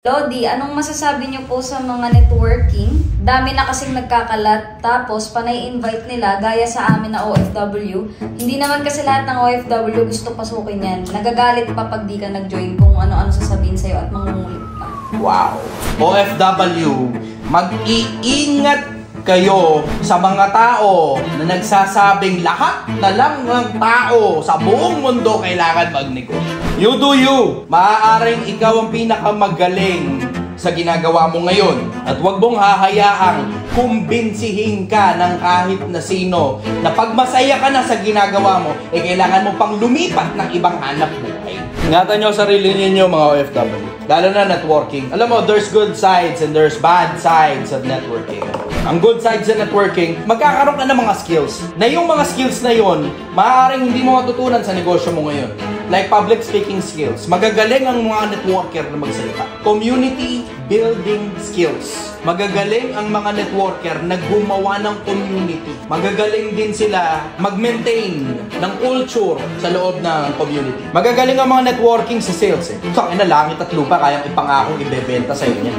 Lodi, anong masasabi niyo po sa mga networking? Dami na kasing nagkakalat, tapos panay-invite nila gaya sa amin na OFW. Hindi naman kasi lahat ng OFW gusto pasukin yan. Nagagalit pa pag di ka nag-join kung ano-ano sasabihin sa'yo at mangungulit pa. Wow! OFW, mag-iingat kayo sa mga tao na nagsasabing lahat na lang ng tao sa buong mundo kailangan magnegosyo. You do you! Maaaring ikaw ang pinakamagaling sa ginagawa mo ngayon at huwag mong hahayaang kumbinsihin ka ng kahit na sino na pag masaya ka na sa ginagawa mo, kailangan mo pang lumipat ng ibang hanap buhay. Ingatan nyo sarili ninyo mga OFW. Lalo na networking. Alam mo, there's good sides and there's bad sides of networking. Ang good side sa networking, magkakaroon ka ng mga skills. Na yung mga skills na yon, maaaring hindi mo matutunan sa negosyo mo ngayon. Like public speaking skills. Magagaling ang mga networker na magsalita. Community building skills. Magagaling ang mga networker na gumawa ng community. Magagaling din sila mag-maintain ng culture sa loob ng community. Magagaling ang mga networking sa sales. Sa akin na langit at lupa, kayang ipangakong ibebenta sa inyo.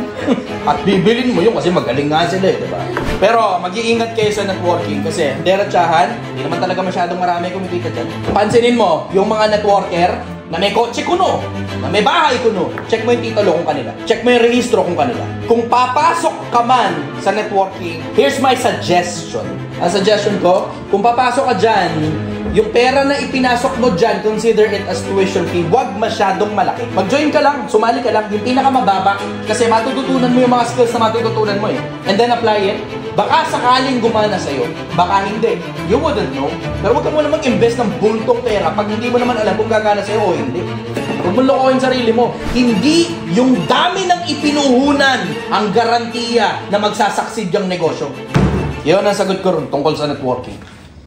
At bibilin mo yun kasi magaling nga sila, diba? Pero mag-iingat kayo sa networking kasi deratsahan, hindi naman talaga masyadong marami kumikita dyan. Pansinin mo, yung mga networker na may kotse kuno, na may bahay kuno, check mo yung titulo kung kanila. Check mo yung rehistro kung kanila. Kung papasok ka man sa networking, here's my suggestion. Ang suggestion ko, kung papasok ka dyan, yung pera na ipinasok mo dyan, consider it as tuition fee. Huwag masyadong malaki. Mag-join ka lang, sumali ka lang, yung pinakamababa. Kasi matututunan mo yung mga skills na matututunan mo eh. And then apply it. Baka sakaling gumana sa'yo, baka hindi. You wouldn't know. Pero huwag ka muna mag-invest ng bultong pera pag hindi mo naman alam kung gagana sa'yo o hindi. Huwag mo lokohin sarili mo. Hindi yung dami ng ipinuhunan ang garantiya na magsasucceed yung negosyo. Yun ang sagot ko ron tungkol sa networking.